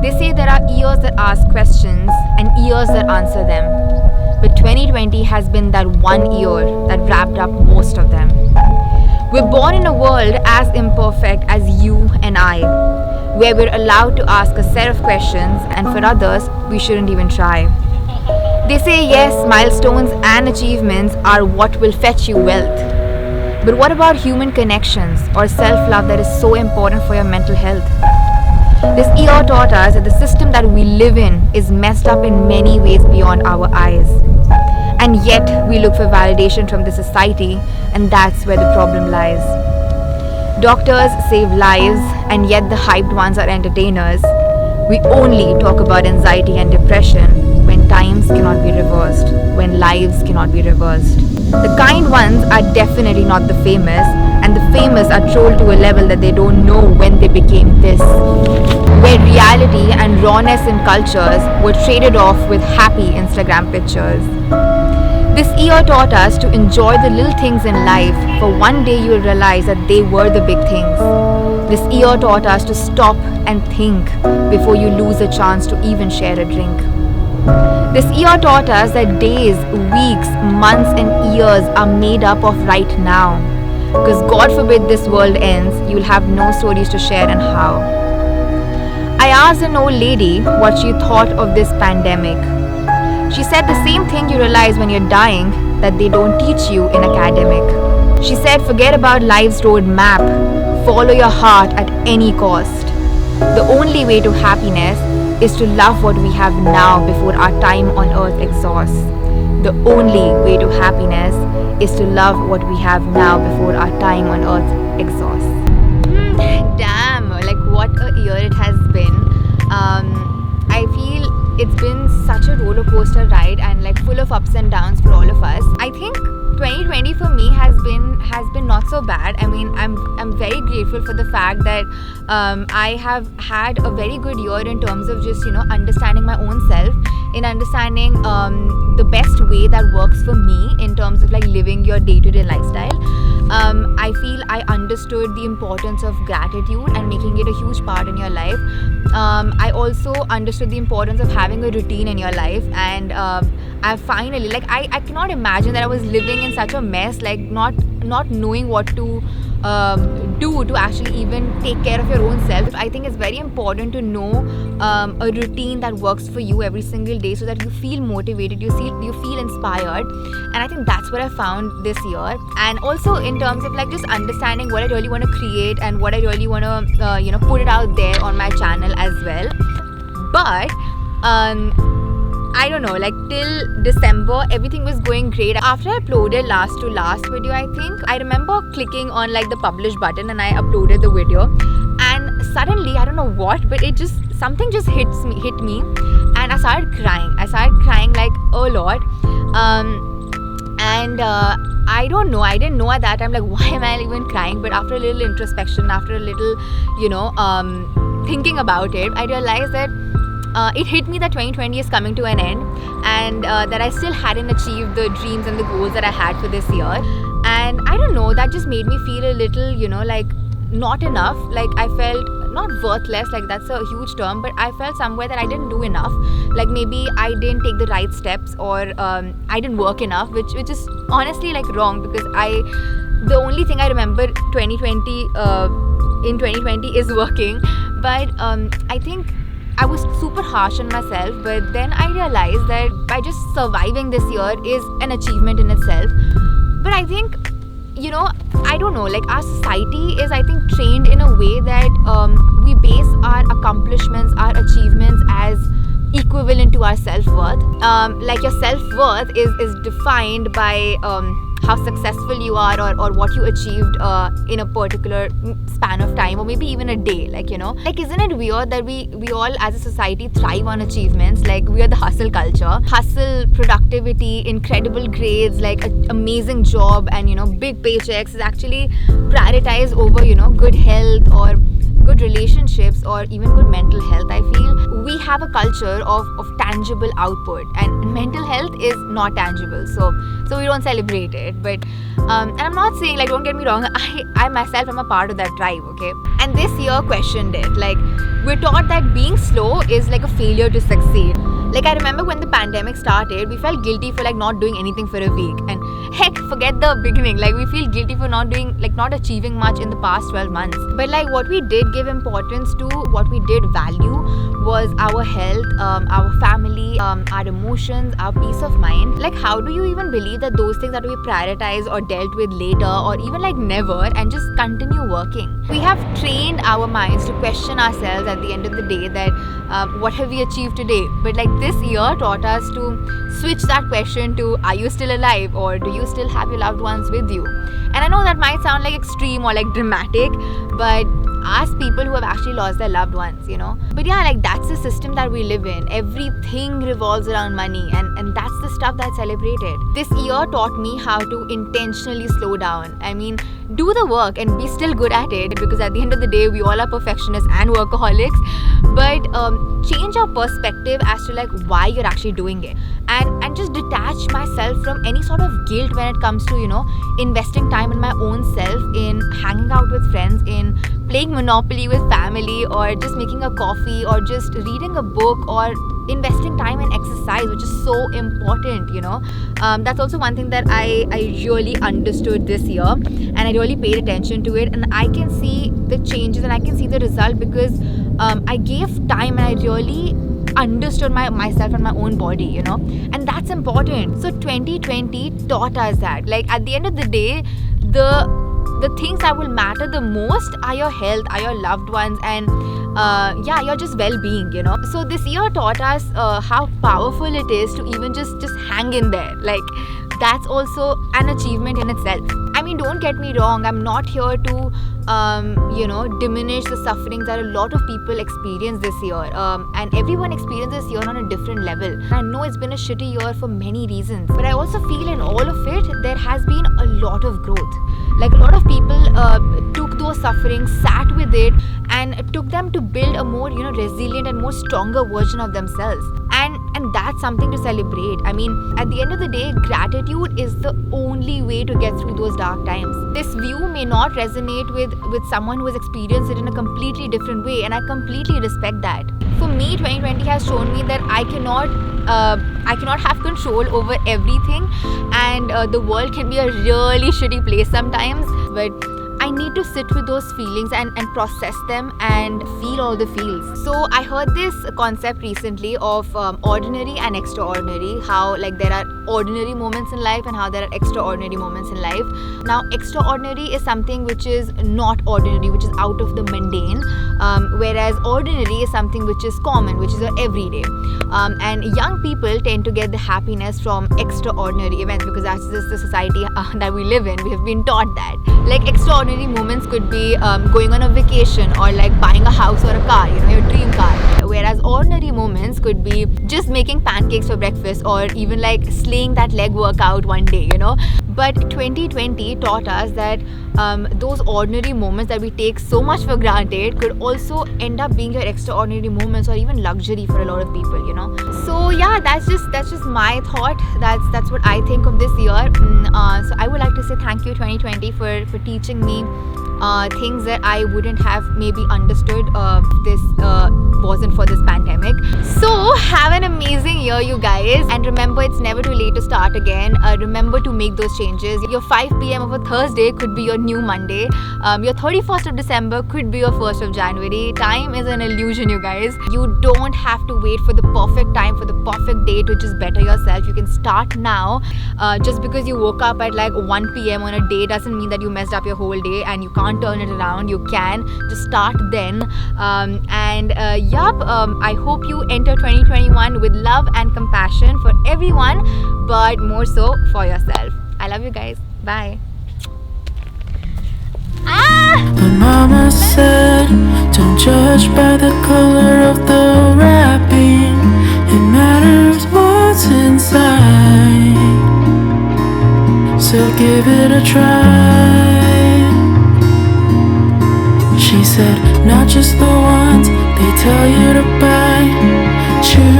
They say there are ears that ask questions and ears that answer them. But 2020 has been that one year that wrapped up most of them. We're born in a world as imperfect as you and I, where we're allowed to ask a set of questions, and for others, we shouldn't even try. They say yes, milestones and achievements are what will fetch you wealth. But what about human connections or self-love that is so important for your mental health? This year taught us that the system that we live in is messed up in many ways beyond our eyes. And yet we look for validation from the society, and that's where the problem lies. Doctors save lives, and yet the hyped ones are entertainers. We only talk about anxiety and depression when times cannot be reversed, when lives cannot be reversed. The kind ones are definitely not the famous, and the famous are trolled to a level that they don't know when they became this. Where reality and rawness in cultures were traded off with happy Instagram pictures. This year taught us to enjoy the little things in life, for one day you will realize that they were the big things. This year taught us to stop and think before you lose a chance to even share a drink. This year taught us that days, weeks, months and years are made up of right now. Because God forbid this world ends, you will have no stories to share and how. I asked an old lady what she thought of this pandemic. She said the same thing you realize when you're dying that they don't teach you in academic. She said forget about life's roadmap, follow your heart at any cost. The only way to happiness is to love what we have now before our time on earth exhausts. The only way to happiness is to love what we have now before our time on earth exhausts. Damn, like what a year it has been. I feel it's been such a roller coaster ride and like full of ups and downs for all of us. I think 2020 for me has been not so bad. I mean, I'm very grateful for the fact that I have had a very good year in terms of just understanding my own self, in understanding the best way that works for me in terms of like living your day-to-day lifestyle. I feel I understood the importance of gratitude and making it a huge part in your life. I also understood the importance of having a routine in your life, and I finally, like, I cannot imagine that I was living in such a mess, like not knowing what to do to actually even take care of your own self. I think it's very important to know a routine that works for you every single day, so that you feel motivated, you feel inspired. And I think that's what I found this year. And also in terms of like just understanding what I really want to create and what I really want to put it out there on my channel as well. But I don't know, like till December everything was going great. After I uploaded last video, I think I remember clicking on like the publish button and I uploaded the video, and suddenly I don't know what, but something just hit me and I started crying like a lot. I don't know, I didn't know at that time like why am I even crying, but after a little introspection, after a little thinking about it, I realized that it hit me that 2020 is coming to an end, and that I still hadn't achieved the dreams and the goals that I had for this year. And I don't know, that just made me feel a little like not enough. Like I felt not worthless, like that's a huge term, but I felt somewhere that I didn't do enough. Like maybe I didn't take the right steps, or I didn't work enough, which is honestly like wrong, because the only thing I remember in 2020 is working. But I think I was super harsh on myself, but then I realized that by just surviving this year is an achievement in itself. But I think, I don't know, like our society is, I think, trained in a way that we base our accomplishments, our achievements as equivalent to our self-worth. Like your self-worth is defined by how successful you are, or what you achieved in a particular span of time, or maybe even a day. Like isn't it weird that we all as a society thrive on achievements? Like we are the hustle culture, hustle, productivity, incredible grades, like an amazing job, and big paychecks is actually prioritized over good health or good relationships or even good mental health. I feel we have have a culture of tangible output, and mental health is not tangible, so we don't celebrate it. But and I'm not saying, like, don't get me wrong, I myself am a part of that tribe, okay? And this year questioned it. Like, we're taught that being slow is like a failure to succeed. Like, I remember when the pandemic started, we felt guilty for like not doing anything for a week. And heck, forget the beginning. Like, we feel guilty for not achieving much in the past 12 months. But like, what we did give importance to, what we did value, was our health, our family, our emotions, our peace of mind. Like, how do you even believe that those things are to be prioritized or dealt with later, or even like never, and just continue working? We have trained our minds to question ourselves at the end of the day that what have we achieved today? But like, this year taught us to switch that question to, are you still alive, or do you still have your loved ones with you? And I know that might sound like extreme or like dramatic, but ask people who have actually lost their loved ones, you know. But yeah, like, that's the system that we live in. Everything revolves around money, and that's the stuff that's celebrated. This year taught me how to intentionally slow down. I mean, do the work and be still good at it, because at the end of the day, we all are perfectionists and workaholics. But change your perspective as to like why you're actually doing it, and just detach myself from any sort of guilt when it comes to, you know, investing time in my own self, in hanging out with friends, in playing Monopoly with family, or just making a coffee, or just reading a book, or investing time in exercise, which is so important, you know. That's also one thing that I really understood this year, and I really paid attention to it, and I can see the changes and I can see the result, because I gave time and I really understood myself and my own body, you know. And that's important. So 2020 taught us that, like, at the end of the day, the things that will matter the most are your health, are your loved ones, and your just well-being, you know. So this year taught us how powerful it is to even just hang in there. Like, that's also an achievement in itself. I mean, don't get me wrong, I'm not here to diminish the sufferings that a lot of people experience this year, and everyone experiences this year on a different level. I know it's been a shitty year for many reasons, but I also feel in all of it there has been a lot of growth. Like, a lot of people took those sufferings, sat with it, and it took them to build a more, you know, resilient and more stronger version of themselves. And that's something to celebrate. I mean, at the end of the day, gratitude is the only way to get through those dark times. This view may not resonate with someone who has experienced it in a completely different way, and I completely respect that. For me, 2020 has shown me that I cannot have control over everything, and the world can be a really shitty place sometimes, but I need to sit with those feelings and process them and feel all the feels. So I heard this concept recently of ordinary and extraordinary, how like there are ordinary moments in life and how there are extraordinary moments in life. Now, extraordinary is something which is not ordinary, which is out of the mundane, whereas ordinary is something which is common, which is your everyday. And young people tend to get the happiness from extraordinary events, because that's just the society that we live in. We have been taught that. Like, extraordinary moments could be going on a vacation, or like buying a house or a car, you know, your dream car. Whereas ordinary moments could be just making pancakes for breakfast, or even like slaying that leg workout one day, you know. But 2020 taught us that those ordinary moments that we take so much for granted could also end up being your extraordinary moments, or even luxury for a lot of people, you know. So yeah, that's just my thought. That's what I think of this year. So I would like to say thank you, 2020, for teaching me things that I wouldn't have maybe understood this wasn't for this pandemic. So have an amazing year, you guys, and remember, it's never too late to start again. Remember to make those changes. Your 5 p.m. of a Thursday could be your new Monday. Your 31st of December could be your 1st of January. Time is an illusion, you guys. You don't have to wait for the perfect time, for the perfect day to just better yourself. You can start now. Just because you woke up at like 1 p.m. on a day doesn't mean that you messed up your whole day and you can't turn it around. You can just start then. I hope you enter 2021 with love and compassion for everyone, but more so for yourself. I love you guys. Bye. My mama said, don't judge by the color of the wrapping. It matters what's inside. So give it a try. She said, not just the ones they tell you to buy.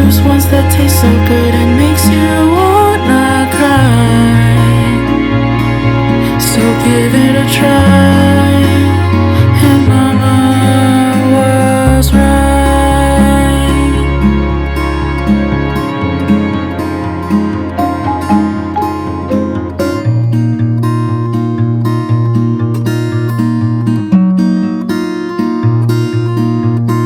matters ones that taste so good and makes you wanna cry. So give it a try.